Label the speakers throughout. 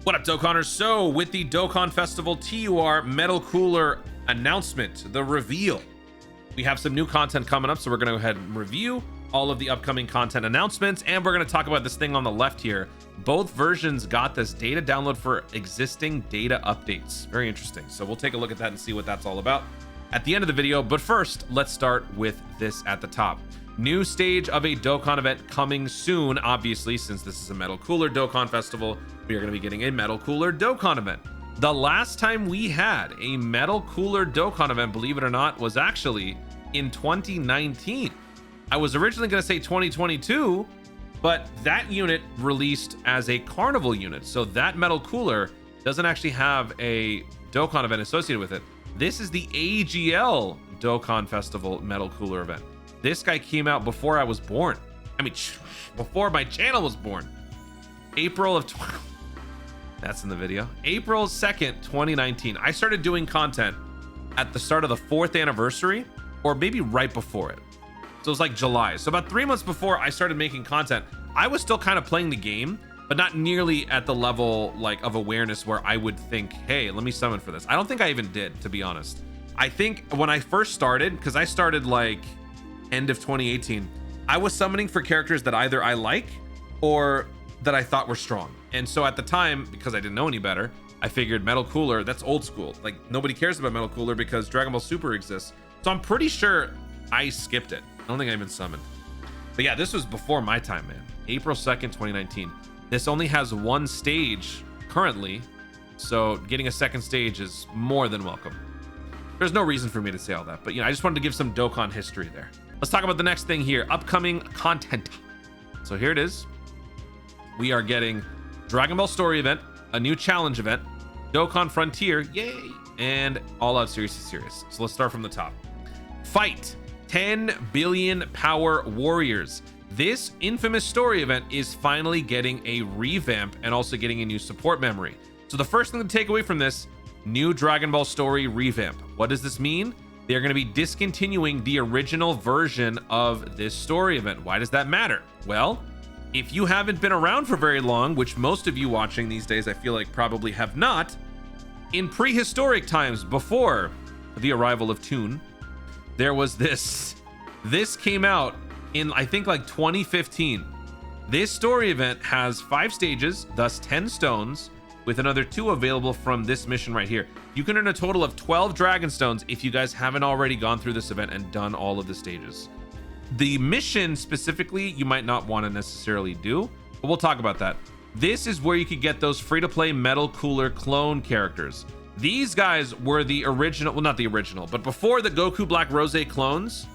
Speaker 1: What up, Dokkanners? So with the Dokkan Festival TUR Metal Cooler announcement, the reveal, we have some new content coming up. So we're going to go ahead and review all of the upcoming content announcements. And we're going to talk about this thing on the left here. Both versions got this data download for existing data updates. Very interesting. So we'll take a look at that and see what that's all about at the end of the video. But first, let's start with this at the top. New stage of a Dokkan event coming soon. Obviously, since this is a Metal Cooler Dokkan Festival, we are going to be getting a Metal Cooler Dokkan event. The last time we had a Metal Cooler Dokkan event, believe it or not, was actually in 2019. I was originally going to say 2022, but that unit released as a Carnival unit. So that Metal Cooler doesn't actually have a Dokkan event associated with it. This is the AGL Dokkan Festival Metal Cooler event. This guy came out before I was born. I mean, before my channel was born. April of that's in the video. April 2nd, 2019. I started doing content at the start of the 4th anniversary, or maybe right before it. So it was like July. So about 3 months before I started making content, I was still kind of playing the game, but not nearly at the level like of awareness where I would think, hey, let me summon for this. I don't think I even did, to be honest. I think when I first started, because I started like end of 2018, I was summoning for characters that either I like or that I thought were strong. And so at the time, because I didn't know any better, I figured Metal Cooler, that's old school. Like nobody cares about Metal Cooler because Dragon Ball Super exists. So I'm pretty sure I skipped it. I don't think I even summoned. But yeah, this was before my time, man. April 2nd, 2019. This only has one stage currently, so getting a second stage is more than welcome. There's no reason for me to say all that, but you know, I just wanted to give some Dokkan history there. Let's talk about the next thing here, upcoming content. So here it is. We are getting Dragon Ball Story event, a new challenge event, Dokkan Frontier, yay, and All Out Series to Series. So let's start from the top. Fight 10 billion power warriors. This infamous story event is finally getting a revamp and also getting a new support memory. So the first thing to take away from this, new Dragon Ball Story revamp. What does this mean? They're going to be discontinuing the original version of this story event. Why does that matter? Well, if you haven't been around for very long, which most of you watching these days I feel like probably have not, in prehistoric times before the arrival of Toon, there was this came out in I think like 2015. This story event has 5 stages, thus 10 stones, with another 2 available from this mission right here. You can earn a total of 12 dragon stones if you guys haven't already gone through this event and done all of the stages. The mission specifically you might not want to necessarily do, but we'll talk about that. This is where you could get those free-to-play Metal Cooler clone characters. These guys were the original, well, not the original, but before the Goku Black Rose clones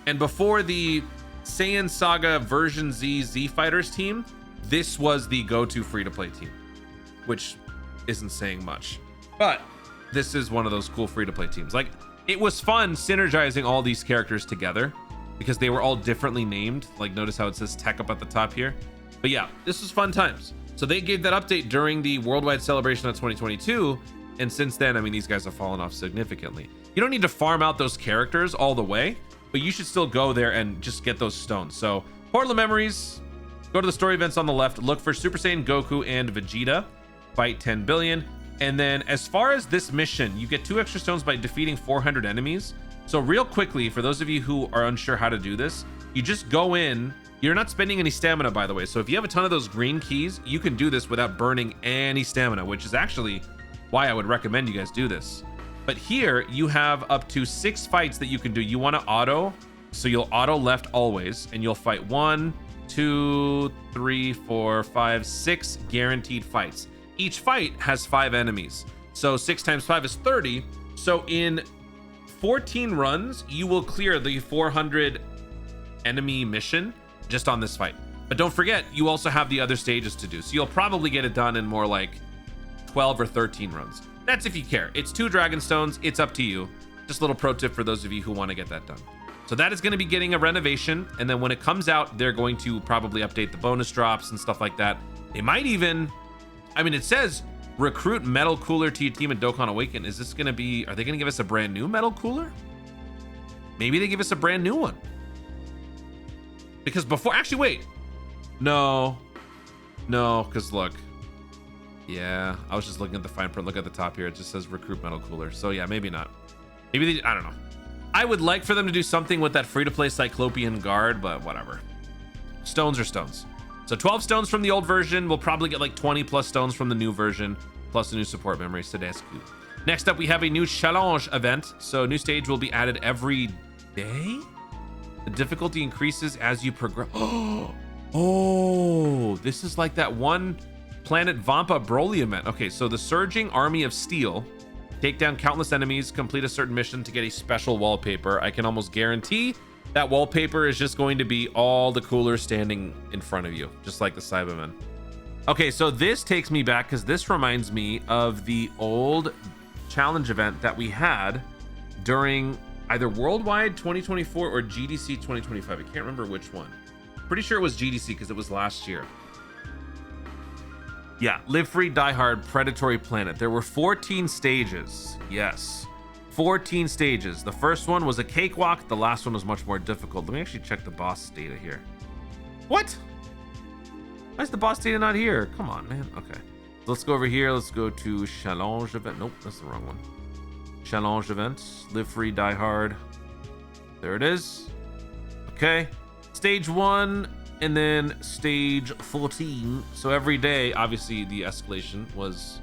Speaker 1: and before the Saiyan Saga version Z Fighters team, this was the go-to free-to-play team, which isn't saying much, but this is one of those cool free-to-play teams. Like, it was fun synergizing all these characters together because they were all differently named. Like, notice how it says tech up at the top here. But yeah, this was fun times. So they gave that update during the worldwide celebration of 2022, and since then, I mean, these guys have fallen off significantly. You don't need to farm out those characters all the way, but you should still go there and just get those stones. So Portal of Memories, go to the story events on the left, look for Super Saiyan Goku and Vegeta, fight 10 billion. And then as far as this mission, you get 2 extra stones by defeating 400 enemies. So real quickly, for those of you who are unsure how to do this, you just go in. You're not spending any stamina, by the way. So if you have a ton of those green keys, you can do this without burning any stamina, which is actually why I would recommend you guys do this. But here you have up to 6 fights that you can do. You want to auto, so you'll auto left always, and you'll fight 1, 2, 3, 4, 5, 6 guaranteed fights. Each fight has 5 enemies. So 6 times 5 is 30. So in 14 runs, you will clear the 400 enemy mission just on this fight. But don't forget, you also have the other stages to do. So you'll probably get it done in more like 12 or 13 runs. That's if you care. It's 2 dragon stones. It's up to you. Just a little pro tip for those of you who want to get that done. So that is going to be getting a renovation. And then when it comes out, they're going to probably update the bonus drops and stuff like that. They might even, I mean, it says recruit Metal Cooler to your team at Dokkan Awaken. Is this going to be, are they going to give us a brand new Metal Cooler? Maybe they give us a brand new one. Because before, actually, wait. No, because look, Yeah, I was just looking at the fine print. Look at the top here. It just says recruit metal cooler. So yeah, maybe not. Maybe they, I don't know. I would like for them to do something with that free-to-play Cyclopean guard, but whatever. Stones are stones. So 12 stones from the old version. We'll probably get like 20 plus stones from the new version, plus a new support memory. Sedescu. Next up, we have a new challenge event. So new stage will be added every day. The difficulty increases as you progress. Oh, this is like that one Planet Vampa Broly event. Okay, so the Surging Army of Steel. Take down countless enemies, complete a certain mission to get a special wallpaper. I can almost guarantee that wallpaper is just going to be all the coolers standing in front of you, just like the Cybermen. Okay, so this takes me back because this reminds me of the old challenge event that we had during either Worldwide 2024 or GDC 2025. I can't remember which one. Pretty sure it was GDC because it was last year. Yeah, Live Free, Die Hard, Predatory Planet. There were 14 stages. Yes, 14 stages. The first one was a cakewalk. The last one was much more difficult. Let me actually check the boss data here. What? Why is the boss data not here? Come on, man. Okay. Let's go over here. Let's go to Challenge Event. Nope, that's the wrong one. Challenge Event. Live Free, Die Hard. There it is. Okay. Stage 1. And then stage 14. So every day, obviously the escalation was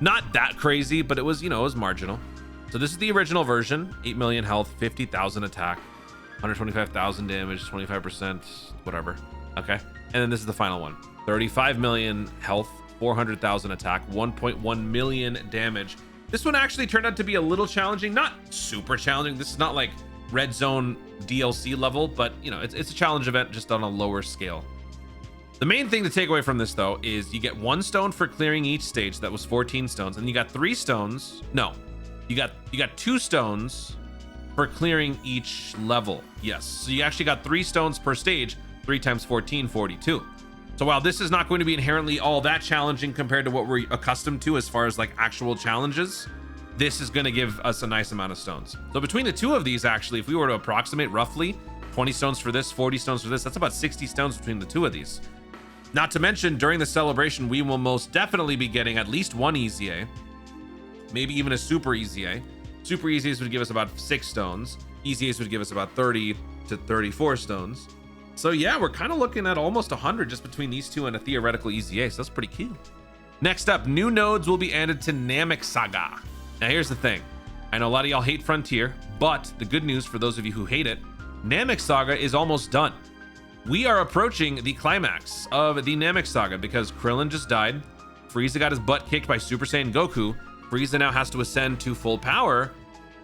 Speaker 1: not that crazy, but it was, you know, it was marginal. So this is the original version. 8 million health, 50,000 attack, 125,000 damage, 25%, whatever. Okay. And then this is the final one. 35 million health, 400,000 attack, 1.1 million damage. This one actually turned out to be a little challenging, not super challenging. This is not like Red Zone DLC level, but you know, it's a challenge event just on a lower scale. The main thing to take away from this though is you get 1 stone for clearing each stage. That was 14 stones, and you got 3 stones. No, you got 2 stones for clearing each level. Yes, so you actually got 3 stones per stage. 3 times 14, 42. So while this is not going to be inherently all that challenging compared to what we're accustomed to as far as like actual challenges, this is going to give us a nice amount of stones. So between the two of these, actually, if we were to approximate roughly 20 stones for this, 40 stones for this, that's about 60 stones between the two of these. Not to mention, during the celebration, we will most definitely be getting at least 1 Easy A, maybe even a Super Easy A. Super Easy A's would give us about 6 stones. Easy A's would give us about 30 to 34 stones. So yeah, we're kind of looking at almost 100 just between these two and a theoretical Easy A, so that's pretty cool. Next up, new nodes will be added to Namek Saga. Now here's the thing. I know a lot of y'all hate Frontier, but the good news for those of you who hate it, Namek Saga is almost done. We are approaching the climax of the Namek Saga because Krillin just died. Frieza got his butt kicked by Super Saiyan Goku. Frieza now has to ascend to full power,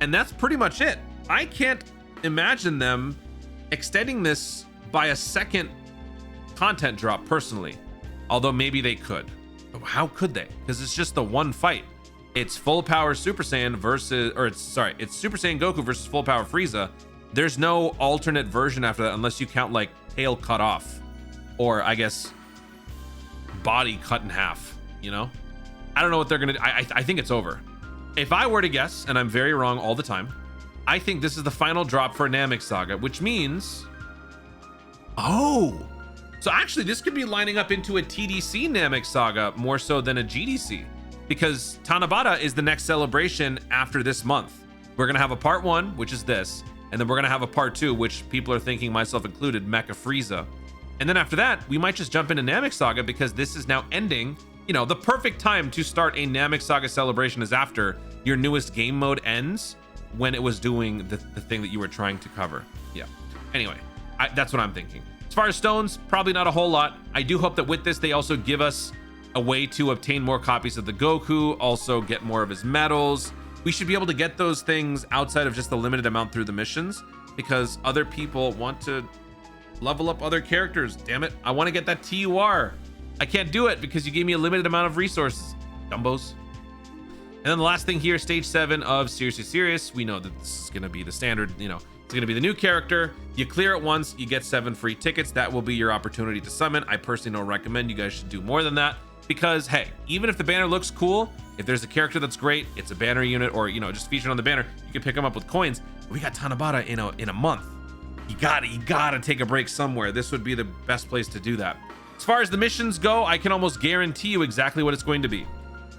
Speaker 1: and that's pretty much it. I can't imagine them extending this by a second content drop personally, although maybe they could. How could they? Because it's just the one fight. It's full power Super Saiyan versus, or it's Super Saiyan Goku versus full power Frieza. There's no alternate version after that unless you count like tail cut off, or I guess body cut in half, you know? I don't know what they're gonna do. I think it's over. If I were to guess, and I'm very wrong all the time, I think this is the final drop for Namek Saga, which means, oh, so actually this could be lining up into a TDC Namek Saga more so than a GDC, because Tanabata is the next celebration after this month. We're gonna have a part 1, which is this, and then we're gonna have a part 2, which people are thinking, myself included, Mecha Frieza. And then after that, we might just jump into Namek Saga because this is now ending. You know, the perfect time to start a Namek Saga celebration is after your newest game mode ends, when it was doing the thing that you were trying to cover. Yeah. Anyway, that's what I'm thinking. As far as stones, probably not a whole lot. I do hope that with this, they also give us a way to obtain more copies of the Goku, also get more of his medals. We should be able to get those things outside of just the limited amount through the missions, because other people want to level up other characters. Damn it, I want to get that TUR. I can't do it because you gave me a limited amount of resources, dumbos. And then the last thing here, stage 7 of Seriously Serious. We know that this is going to be the standard, you know, it's going to be the new character. You clear it once, you get 7 free tickets. That will be your opportunity to summon. I personally don't recommend you guys should do more than that, because hey, even if the banner looks cool, if there's a character that's great, it's a banner unit, or you know, just featured on the banner, you can pick them up with coins. We got Tanabata in a month. You gotta take a break somewhere. This would be the best place to do that. As far as the missions go, I can almost guarantee you exactly what it's going to be.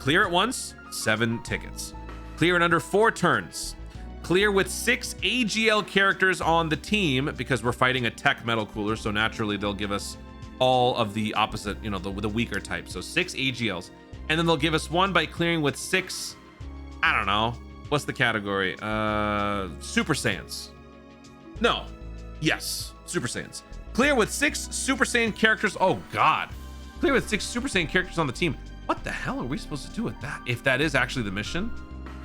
Speaker 1: Clear it once, 7 tickets. Clear in under 4 turns. Clear with 6 AGL characters on the team, because we're fighting a tech metal cooler, so naturally they'll give us all of the opposite, you know, the weaker type. So 6 AGLs. And then they'll give us 1 by clearing with 6, I don't know. What's the category? Super Saiyans. No. Yes. Super Saiyans. Clear with 6 Super Saiyan characters. Oh, God. Clear with 6 Super Saiyan characters on the team. What the hell are we supposed to do with that? If that is actually the mission,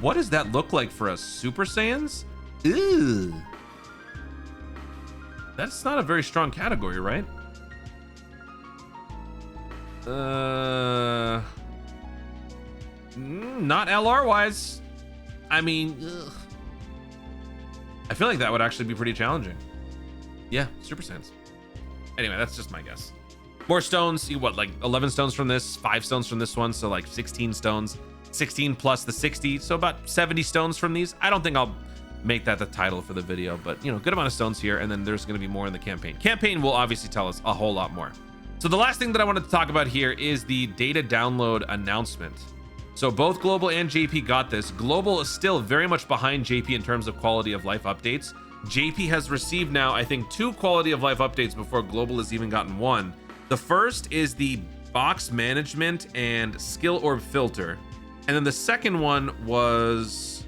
Speaker 1: what does that look like for us? Super Saiyans? Ew. That's not a very strong category, right? Not LR wise. I mean, ugh. I feel like that would actually be pretty challenging. Yeah, Super Saiyans. Anyway, that's just my guess. More stones. You what, like 11 stones from this, 5 stones from this one, so like 16 stones. 16 plus the 60, so about 70 stones from these. I don't think I'll make that the title for the video, but you know, good amount of stones here, and then there's going to be more in the campaign. Campaign will obviously tell us a whole lot more. So the last thing that I wanted to talk about here is the data download announcement. So both Global and JP got this. Global is still very much behind JP in terms of quality of life updates. JP has received now, I think, 2 quality of life updates before Global has even gotten 1. The first is the box management and skill orb filter. And then the second one was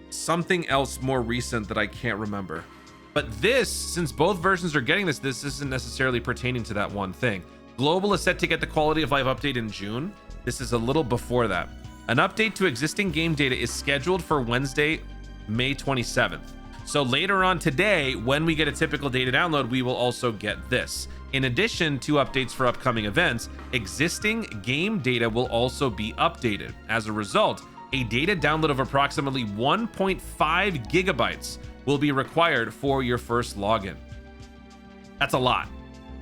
Speaker 1: something else more recent that I can't remember. But this, since both versions are getting this, this isn't necessarily pertaining to that one thing. Global is set to get the quality of life update in June. This is a little before that. An update to existing game data is scheduled for Wednesday, May 27th. So later on today, when we get a typical data download, we will also get this. In addition to updates for upcoming events, existing game data will also be updated. As a result, a data download of approximately 1.5 gigabytes will be required for your first login. That's a lot.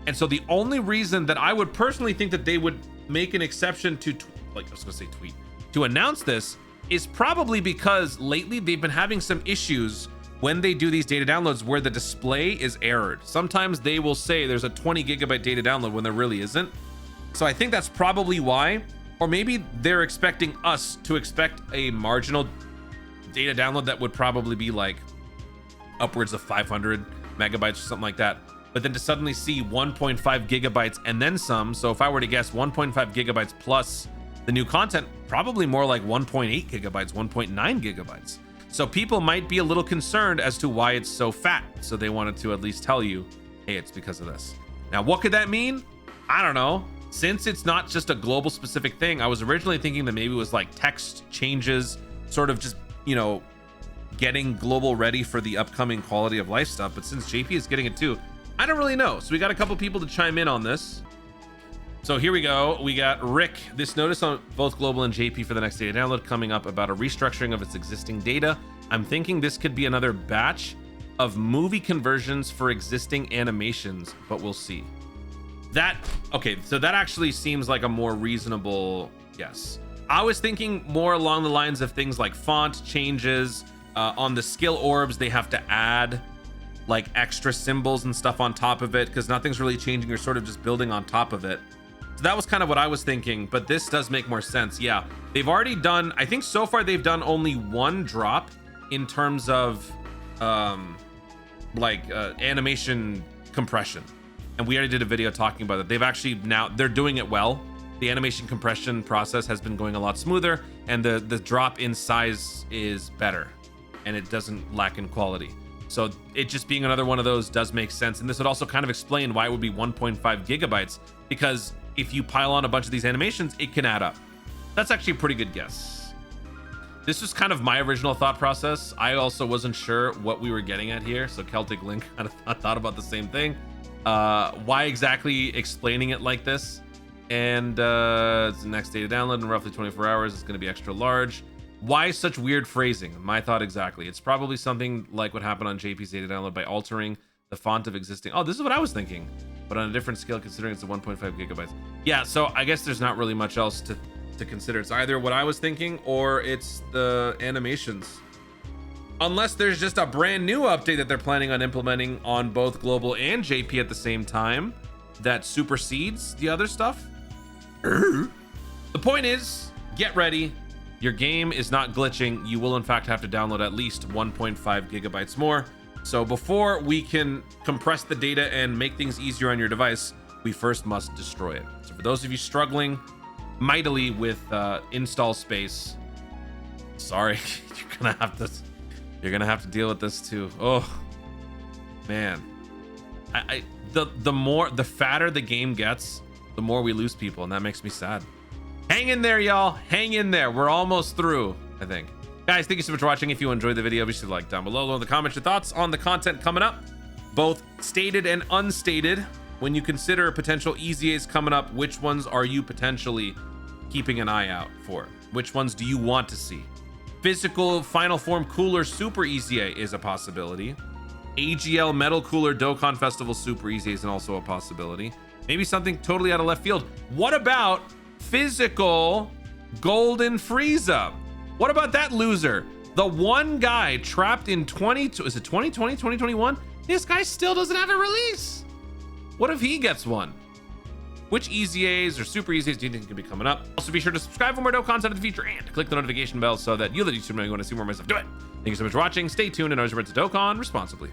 Speaker 1: And so the only reason that I would personally think that they would make an exception to, to announce this is probably because lately they've been having some issues when they do these data downloads where the display is errored. Sometimes they will say there's a 20 gigabyte data download when there really isn't. So I think that's probably why, or maybe they're expecting us to expect a marginal data download that would probably be like upwards of 500 megabytes or something like that. But then to suddenly see 1.5 gigabytes and then some. So if I were to guess 1.5 gigabytes plus the new content, probably more like 1.8 gigabytes, 1.9 gigabytes. So people might be a little concerned as to why it's so fat. So they wanted to at least tell you, hey, it's because of this. Now, what could that mean? I don't know. Since it's not just a global specific thing, I was originally thinking that maybe it was like text changes, sort of just, you know, getting global ready for the upcoming quality of life stuff. But since JP is getting it too, I don't really know. So we got a couple people to chime in on this. So here we go. We got Rick. This notice on both Global and JP for the next data download coming up about a restructuring of its existing data. I'm thinking this could be another batch of movie conversions for existing animations, but we'll see. Okay, so that actually seems like a more reasonable guess. I was thinking more along the lines of things like font changes. On the skill orbs, they have to add like extra symbols and stuff on top of it because nothing's really changing. You're sort of just building on top of it. So that was kind of what I was thinking, but this does make more sense. Yeah, they've already done, I think so far they've done only 1 drop in terms of animation compression. And we already did a video talking about it. They've actually now, they're doing it well. The animation compression process has been going a lot smoother, and the drop in size is better, and it doesn't lack in quality. So it just being another one of those does make sense. And this would also kind of explain why it would be 1.5 gigabytes, because if you pile on a bunch of these animations, it can add up. That's actually a pretty good guess. This was kind of my original thought process. I also wasn't sure what we were getting at here. So Celtic Link kind of thought about the same thing. Why exactly explaining it like this? And it's the next data download in roughly 24 hours. It's going to be extra large. Why such weird phrasing? My thought exactly. It's probably something like what happened on JP's data download by altering the font of existing. Oh, this is what I was thinking, but on a different scale considering it's a 1.5 gigabytes. Yeah, so I guess there's not really much else to consider. It's either what I was thinking or it's the animations. Unless there's just a brand new update that they're planning on implementing on both Global and JP at the same time that supersedes the other stuff. The point is, get ready. Your game is not glitching. You will in fact have to download at least 1.5 gigabytes more. So before we can compress the data and make things easier on your device, we first must destroy it. So for those of you struggling mightily with install space, sorry, you're gonna have to deal with this too. Oh man, the fatter the game gets, the more we lose people, and that makes me sad. Hang in there, y'all. Hang in there. We're almost through, I think. Guys, thank you so much for watching. If you enjoyed the video, be sure to like down below. Leave in the comments your thoughts on the content coming up, both stated and unstated. When you consider potential easy A's coming up, which ones are you potentially keeping an eye out for? Which ones do you want to see? Physical Final Form Cooler Super Easy A is a possibility. AGL Metal Cooler Dokkan Festival Super Easy A is also a possibility. Maybe something totally out of left field. What about Physical Golden Frieza? What about that loser? The one guy trapped in 2021? This guy still doesn't have a release. What if he gets one? Which Easy A's or Super Easy A's do you think could be coming up? Also, be sure to subscribe for more Dokkan content in the future and click the notification bell so that you'll let YouTube know you want to see more of my stuff. Do it. Thank you so much for watching. Stay tuned and always remember to Dokkan responsibly.